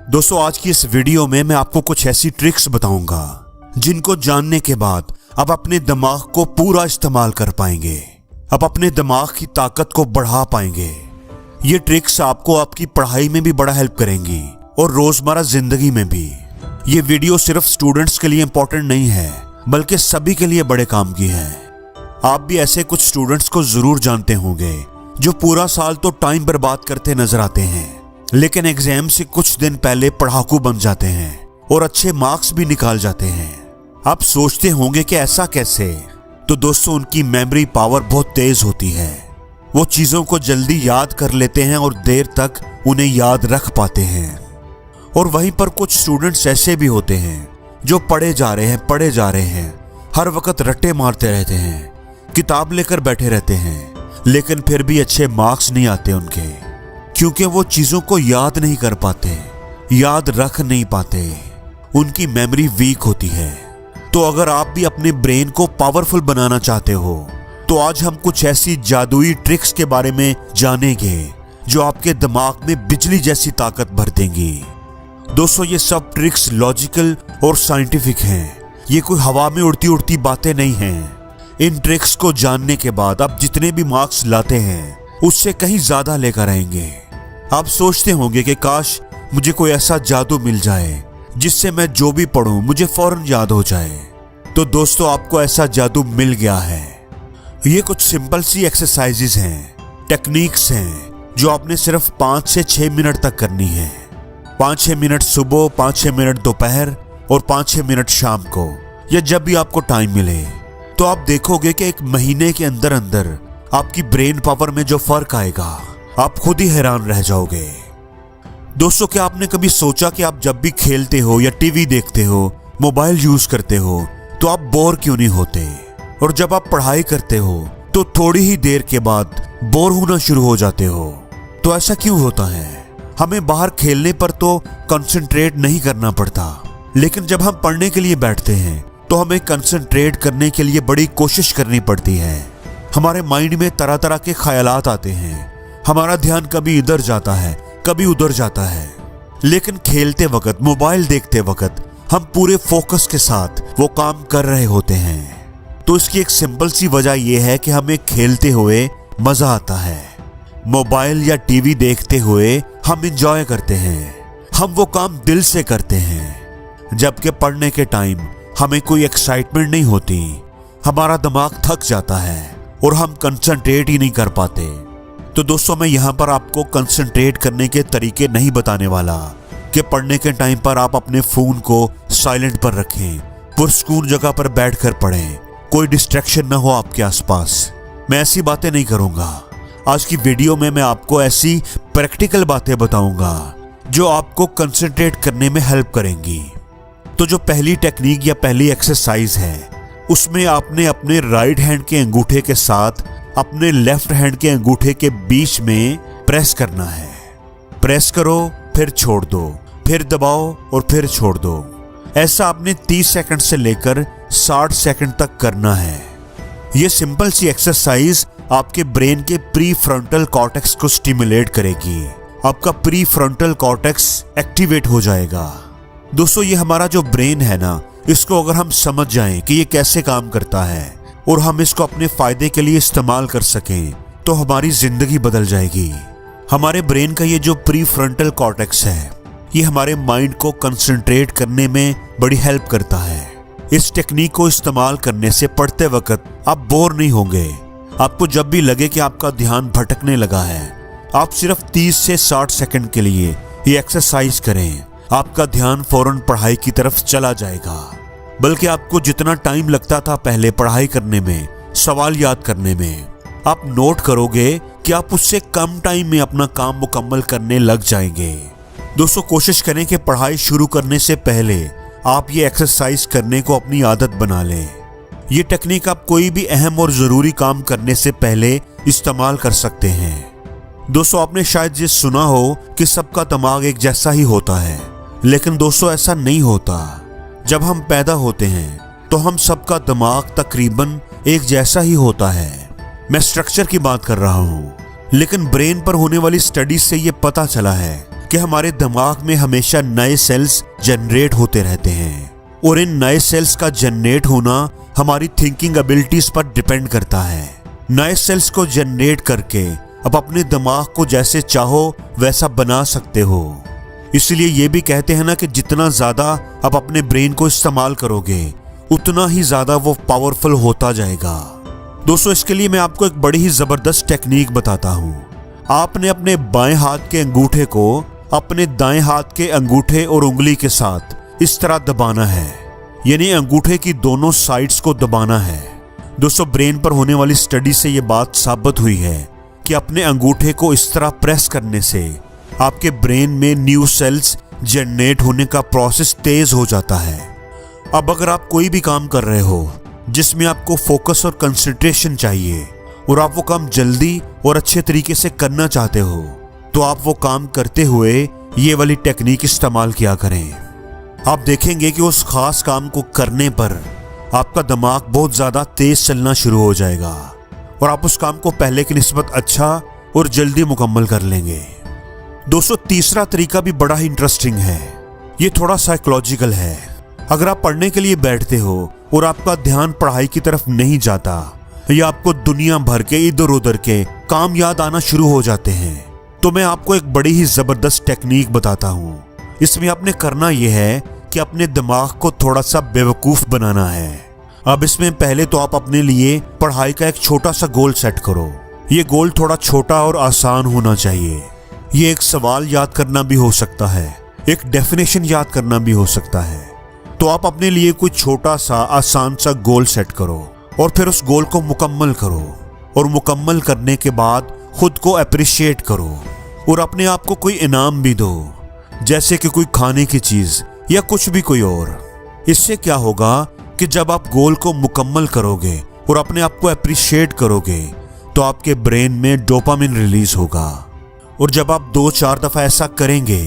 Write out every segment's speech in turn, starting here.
दोस्तों आज की इस वीडियो में मैं आपको कुछ ऐसी ट्रिक्स बताऊंगा जिनको जानने के बाद आप अपने दिमाग को पूरा इस्तेमाल कर पाएंगे, आप अपने दिमाग की ताकत को बढ़ा पाएंगे। ये ट्रिक्स आपको आपकी पढ़ाई में भी बड़ा हेल्प करेंगी और रोजमर्रा जिंदगी में भी। ये वीडियो सिर्फ स्टूडेंट्स के लिए इंपॉर्टेंट नहीं है बल्कि सभी के लिए बड़े काम की है। आप भी ऐसे कुछ स्टूडेंट्स को जरूर जानते होंगे जो पूरा साल तो टाइम बर्बाद करते नजर आते हैं, लेकिन एग्जाम से कुछ दिन पहले पढ़ाकू बन जाते हैं और अच्छे मार्क्स भी निकाल जाते हैं। आप सोचते होंगे कि ऐसा कैसे? तो दोस्तों उनकी मेमोरी पावर बहुत तेज होती है। वो चीजों को जल्दी याद कर लेते हैं और देर तक उन्हें याद रख पाते हैं। और वहीं पर कुछ स्टूडेंट्स ऐसे भी होते हैं जो पढ़े जा रहे हैं, हर वक्त रट्टे मारते रहते हैं, किताब लेकर बैठे रहते हैं, लेकिन फिर भी अच्छे मार्क्स नहीं आते उनके, क्योंकि वो चीजों को याद नहीं कर पाते, याद रख नहीं पाते, उनकी मेमोरी वीक होती है। तो अगर आप भी अपने ब्रेन को पावरफुल बनाना चाहते हो तो आज हम कुछ ऐसी जादुई ट्रिक्स के बारे में जानेंगे जो आपके दिमाग में बिजली जैसी ताकत भर देंगी। दोस्तों ये सब ट्रिक्स लॉजिकल और साइंटिफिक हैं, ये कोई हवा में उड़ती उड़ती बातें नहीं हैं। इन ट्रिक्स को जानने के बाद आप जितने भी मार्क्स लाते हैं उससे कहीं ज्यादा लेकर आएंगे। आप सोचते होंगे कि काश मुझे कोई ऐसा जादू मिल जाए जिससे मैं जो भी पढ़ूं मुझे फौरन याद हो जाए। तो दोस्तों आपको ऐसा जादू मिल गया है। ये कुछ सिंपल सी एक्सरसाइजेज हैं, टेक्निक्स हैं जो आपने सिर्फ 5 से 6 मिनट तक करनी है। 5-6 मिनट सुबह, 5-6 मिनट दोपहर और 5-6 मिनट शाम को, या जब भी आपको टाइम मिले। तो आप देखोगे कि 1 महीने के अंदर अंदर आपकी ब्रेन पावर में जो फर्क आएगा आप खुद ही हैरान रह जाओगे। दोस्तों क्या आपने कभी सोचा कि आप जब भी खेलते हो या टीवी देखते हो, मोबाइल यूज करते हो तो आप बोर क्यों नहीं होते? और जब आप पढ़ाई करते हो तो थोड़ी ही देर के बाद बोर होना शुरू हो जाते हो। तो ऐसा क्यों होता है? हमें बाहर खेलने पर तो कंसंट्रेट नहीं करना पड़ता, लेकिन जब हम पढ़ने के लिए बैठते हैं तो हमें कंसंट्रेट करने के लिए बड़ी कोशिश करनी पड़ती है। हमारे माइंड में तरह तरह के ख्यालात आते हैं, हमारा ध्यान कभी इधर जाता है कभी उधर जाता है, लेकिन खेलते वक्त, मोबाइल देखते वक्त हम पूरे फोकस के साथ वो काम कर रहे होते हैं। तो इसकी एक सिंपल सी वजह यह है कि हमें खेलते हुए मजा आता है। मोबाइल या टीवी देखते हुए हम एंजॉय करते हैं, हम वो काम दिल से करते हैं, जबकि पढ़ने के टाइम हमें कोई एक्साइटमेंट नहीं होती, हमारा दिमाग थक जाता है और हम कंसंट्रेट ही नहीं कर पाते। तो दोस्तों मैं यहाँ पर आपको कंसंट्रेट करने के तरीके नहीं बताने वाला कि पढ़ने के टाइम पर आप अपने फोन को साइलेंट पर रखें, पुरस्कून जगह पर बैठकर पढ़ें, कोई डिस्ट्रैक्शन ना हो आपके आसपास। मैं ऐसी बातें नहीं करूंगा। आज की वीडियो में मैं आपको ऐसी प्रैक्टिकल बातें बताऊंगा जो आपको कंसंट्रेट करने में हेल्प करेंगी। तो जो पहली टेक्निक या पहली एक्सरसाइज है उसमें आपने अपने राइट हैंड के अंगूठे के साथ अपने लेफ्ट हैंड के अंगूठे के बीच में प्रेस करना है। प्रेस करो, फिर छोड़ दो, फिर दबाओ और फिर छोड़ दो। ऐसा आपने 30 सेकंड से लेकर 60 सेकंड तक करना है। यह सिंपल सी एक्सरसाइज आपके ब्रेन के प्री फ्रंटल कॉर्टेक्स को स्टिमुलेट करेगी। आपका प्री फ्रंटल कॉर्टेक्स एक्टिवेट हो जाएगा। दोस्तों ये हमारा जो ब्रेन है ना, इसको अगर हम समझ जाएं कि ये कैसे काम करता है और हम इसको अपने फायदे के लिए इस्तेमाल कर सकें तो हमारी जिंदगी बदल जाएगी। हमारे ब्रेन का ये जो प्री फ्रंटल कॉर्टेक्स है ये हमारे माइंड को कंसंट्रेट करने में बड़ी हेल्प करता है। इस टेक्निक को इस्तेमाल करने से पढ़ते वक्त आप बोर नहीं होंगे। आपको जब भी लगे कि आपका ध्यान भटकने लगा है, आप सिर्फ 30 से 60 सेकंड के लिए ये एक्सरसाइज करें, आपका ध्यान फौरन पढ़ाई की तरफ चला जाएगा। बल्कि आपको जितना टाइम लगता था पहले पढ़ाई करने में, सवाल याद करने में, आप नोट करोगे कि आप उससे कम टाइम में अपना काम मुकम्मल करने लग जाएंगे। दोस्तों कोशिश करें कि पढ़ाई शुरू करने से पहले आप ये एक्सरसाइज करने को अपनी आदत बना लें। ये टेक्निक आप कोई भी अहम और जरूरी काम करने से पहले इस्तेमाल कर सकते हैं। दोस्तों आपने शायद ये सुना हो कि सबका दिमाग एक जैसा ही होता है, लेकिन दोस्तों ऐसा नहीं होता। जब हम पैदा होते हैं तो हम सबका दिमाग तकरीबन एक जैसा ही होता है। मैं स्ट्रक्चर की बात कर रहा हूँ, लेकिन ब्रेन पर होने वाली स्टडीज से ये पता चला है कि हमारे दिमाग में हमेशा नए सेल्स जनरेट होते रहते हैं और इन नए सेल्स का जनरेट होना हमारी थिंकिंग एबिलिटीज पर डिपेंड करता है। नए सेल्स को जनरेट करके अब अपने दिमाग को जैसे चाहो वैसा बना सकते हो। इसलिए ये भी कहते हैं ना कि जितना ज्यादा आप अपने ब्रेन को इस्तेमाल करोगे उतना ही ज्यादा वो पावरफुल होता जाएगा। दोस्तों, इसके लिए मैं आपको एक बड़ी ही जबरदस्त टेक्निक बताता हूँ। आपने अपने बाएं हाथ के अंगूठे को अपने दाएं हाथ के अंगूठे और उंगली के साथ इस तरह दबाना है, यानी अंगूठे की दोनों साइड्स को दबाना है। दोस्तों, ब्रेन पर होने वाली स्टडी से ये बात साबित हुई है कि अपने अंगूठे को इस तरह प्रेस करने से आपके ब्रेन में न्यू सेल्स जनरेट होने का प्रोसेस तेज हो जाता है। अब अगर आप कोई भी काम कर रहे हो जिसमें आपको फोकस और कंसंट्रेशन चाहिए और आप वो काम जल्दी और अच्छे तरीके से करना चाहते हो, तो आप वो काम करते हुए ये वाली टेक्निक इस्तेमाल किया करें। आप देखेंगे कि उस खास काम को करने पर आपका दिमाग बहुत ज़्यादा तेज चलना शुरू हो जाएगा और आप उस काम को पहले की निस्बत अच्छा और जल्दी मुकम्मल कर लेंगे। दोस्तों, तीसरा तरीका भी बड़ा ही इंटरेस्टिंग है। ये थोड़ा साइकोलॉजिकल है। अगर आप पढ़ने के लिए बैठते हो और आपका ध्यान पढ़ाई की तरफ नहीं जाता या आपको दुनिया भर के इधर उधर के काम याद आना शुरू हो जाते हैं, तो मैं आपको एक बड़ी ही जबरदस्त टेक्निक बताता हूँ। इसमें आपने करना यह है कि अपने दिमाग को थोड़ा सा बेवकूफ बनाना है। अब इसमें पहले तो आप अपने लिए पढ़ाई का एक छोटा सा गोल सेट करो। ये गोल थोड़ा छोटा और आसान होना चाहिए। ये एक सवाल याद करना भी हो सकता है, एक डेफिनेशन याद करना भी हो सकता है। तो आप अपने लिए कोई छोटा सा आसान सा गोल सेट करो और फिर उस गोल को मुकम्मल करो और मुकम्मल करने के बाद खुद को अप्रिशिएट करो और अपने आप को कोई इनाम भी दो, जैसे कि कोई खाने की चीज या कुछ भी कोई और। इससे क्या होगा कि जब आप गोल को मुकम्मल करोगे और अपने आप को अप्रिशिएट करोगे तो आपके ब्रेन में डोपामिन रिलीज होगा और जब आप 2-4 दफा ऐसा करेंगे,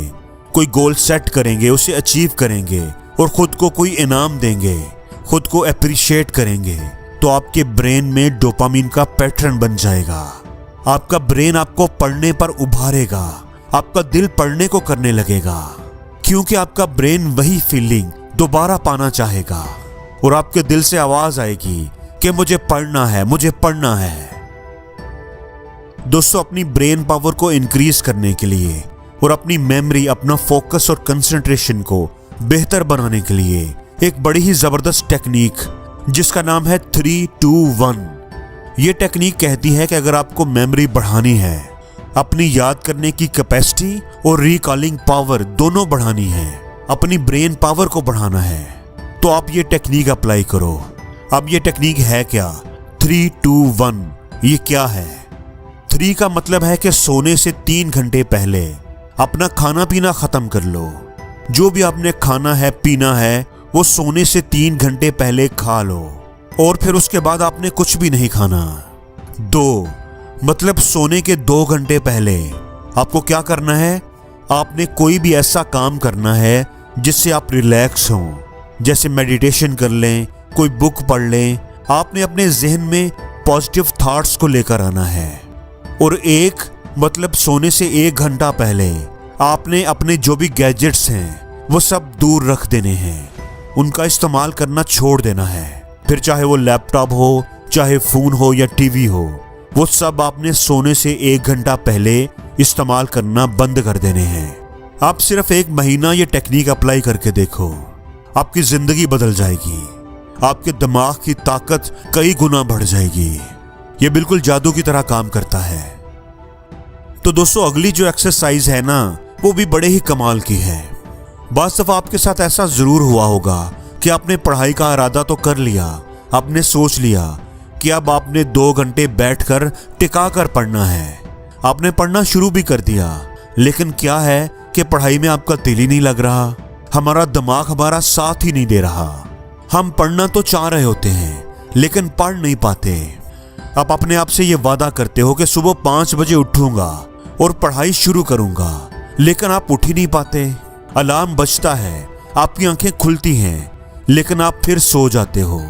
कोई गोल सेट करेंगे, उसे अचीव करेंगे और खुद को कोई इनाम देंगे, खुद को अप्रिशिएट करेंगे, तो आपके ब्रेन में डोपामिन का पैटर्न बन जाएगा। आपका ब्रेन आपको पढ़ने पर उभारेगा, आपका दिल पढ़ने को करने लगेगा, क्योंकि आपका ब्रेन वही फीलिंग दोबारा पाना चाहेगा और आपके दिल से आवाज आएगी कि मुझे पढ़ना है, मुझे पढ़ना है। दोस्तों, अपनी ब्रेन पावर को इंक्रीज करने के लिए और अपनी मेमोरी, अपना फोकस और कंसंट्रेशन को बेहतर बनाने के लिए एक बड़ी ही जबरदस्त टेक्निक जिसका नाम है 3-2-1। ये टेक्निक कहती है कि अगर आपको मेमोरी बढ़ानी है, अपनी याद करने की कैपेसिटी और रिकॉलिंग पावर दोनों बढ़ानी है, अपनी ब्रेन पावर को बढ़ाना है, तो आप ये टेक्निक अप्लाई करो। अब ये टेक्निक है क्या? 3-2-1। ये क्या है? 3 का मतलब है कि सोने से 3 घंटे पहले अपना खाना पीना खत्म कर लो। जो भी आपने खाना है, पीना है, वो सोने से 3 घंटे पहले खा लो और फिर उसके बाद आपने कुछ भी नहीं खाना। 2 मतलब सोने के 2 घंटे पहले आपको क्या करना है? आपने कोई भी ऐसा काम करना है जिससे आप रिलैक्स हों, जैसे मेडिटेशन कर लें, कोई बुक पढ़ लें। आपने अपने जहन में पॉजिटिव थॉट्स को लेकर आना है। और 1 मतलब सोने से 1 घंटा पहले आपने अपने जो भी गैजेट्स हैं वो सब दूर रख देने हैं, उनका इस्तेमाल करना छोड़ देना है। फिर चाहे वो लैपटॉप हो, चाहे फ़ोन हो या टीवी हो, वो सब आपने सोने से 1 घंटा पहले इस्तेमाल करना बंद कर देने हैं। आप सिर्फ 1 महीना ये टेक्निक अप्लाई करके देखो, आपकी ज़िंदगी बदल जाएगी, आपके दिमाग की ताकत कई गुना बढ़ जाएगी। ये बिल्कुल जादू की तरह काम करता है। तो दोस्तों, अगली जो एक्सरसाइज है ना, वो भी बड़े ही कमाल की है। बाज़ दफ़ा आपके साथ ऐसा ज़रूर हुआ होगा कि आपने पढ़ाई का इरादा तो कर लिया, आपने सोच लिया कि अब आपने 2 घंटे बैठकर टिका कर पढ़ना है। आपने पढ़ना शुरू भी कर दिया, लेकिन क्या है कि पढ़ाई में आपका दिल ही नहीं लग रहा, हमारा दिमाग हमारा साथ ही नहीं दे रहा। हम पढ़ना तो चाह रहे होते हैं लेकिन पढ़ नहीं पाते। आप अपने आप से ये वादा करते हो कि सुबह 5 बजे उठूंगा और पढ़ाई शुरू करूंगा, लेकिन आप उठ ही नहीं पाते। अलार्म बजता है, आपकी आंखें खुलती हैं, लेकिन आप फिर सो जाते हो।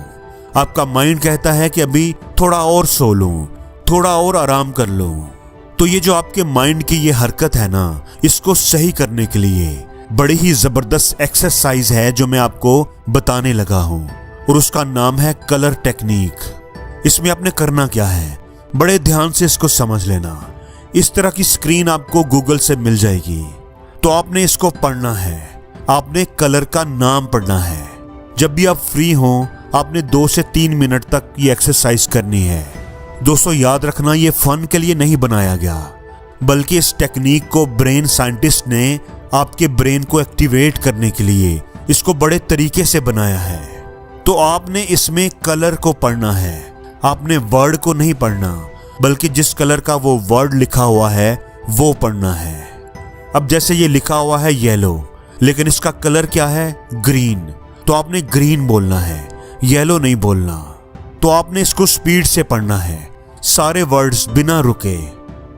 आपका माइंड कहता है कि अभी थोड़ा और सो लूं, थोड़ा और आराम कर लूं। तो ये जो आपके माइंड की ये हरकत है ना, इसको सही करने के लिए बड़ी ही जबरदस्त एक्सरसाइज है जो मैं आपको बताने लगा हूं, और उसका नाम है कलर टेक्निक। इसमें आपने करना क्या है, बड़े ध्यान से इसको समझ लेना। इस तरह की स्क्रीन आपको गूगल से मिल जाएगी, तो आपने इसको पढ़ना है। आपने कलर का नाम पढ़ना है। जब भी आप फ्री हो आपने 2 से 3 मिनट तक ये एक्सरसाइज करनी है। दोस्तों याद रखना, ये फन के लिए नहीं बनाया गया, बल्कि इस टेक्निक को ब्रेन साइंटिस्ट ने आपके ब्रेन को एक्टिवेट करने के लिए इसको बड़े तरीके से बनाया है। तो आपने इसमें कलर को पढ़ना है, आपने वर्ड को नहीं पढ़ना, बल्कि जिस कलर का वो वर्ड लिखा हुआ है वो पढ़ना है। अब जैसे ये लिखा हुआ है येलो, लेकिन इसका कलर क्या है, ग्रीन, तो आपने ग्रीन बोलना है, येलो नहीं बोलना। तो आपने इसको स्पीड से पढ़ना है, सारे वर्ड्स बिना रुके।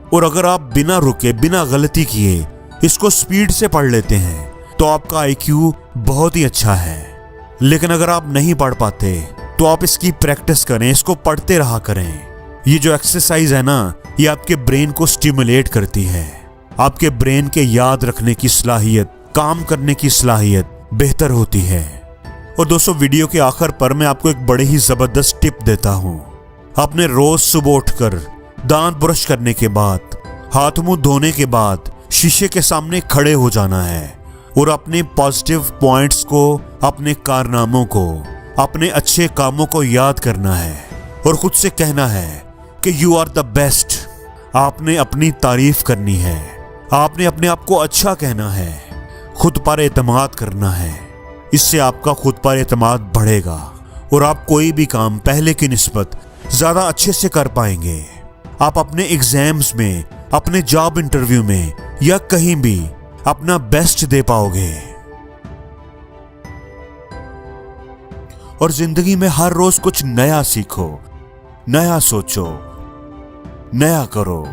और अगर आप बिना रुके, बिना गलती किए इसको स्पीड से पढ़ लेते हैं तो आपका आईक्यू बहुत ही अच्छा है। लेकिन अगर आप नहीं पढ़ पाते तो आप इसकी प्रैक्टिस करें, इसको पढ़ते रहा करें। ये जो एक्सरसाइज है ना, ये आपके ब्रेन को स्टिमुलेट करती है। आपके ब्रेन के याद रखने की सलाहियत, काम करने की सलाहियत बेहतर होती है। और दोस्तों वीडियो के आखिर पर मैं आपको एक बड़ी ही जबरदस्त टिप देता हूँ। आपने रोज सुबह उठकर दांत ब्रश करने के बाद, हाथ मुंह धोने के बाद शीशे के सामने खड़े हो जाना है और अपने पॉजिटिव पॉइंट्स को, अपने कारनामों को, अपने अच्छे कामों को याद करना है और खुद से कहना है कि यू आर द बेस्ट। आपने अपनी तारीफ करनी है, आपने अपने आप को अच्छा कहना है, खुद पर एतमाद करना है। इससे आपका खुद पर एतमाद बढ़ेगा और आप कोई भी काम पहले की निस्बत ज्यादा अच्छे से कर पाएंगे। आप अपने एग्जाम्स में, अपने जॉब इंटरव्यू में या कहीं भी अपना बेस्ट दे पाओगे। और जिंदगी में हर रोज कुछ नया सीखो, नया सोचो, नया करो।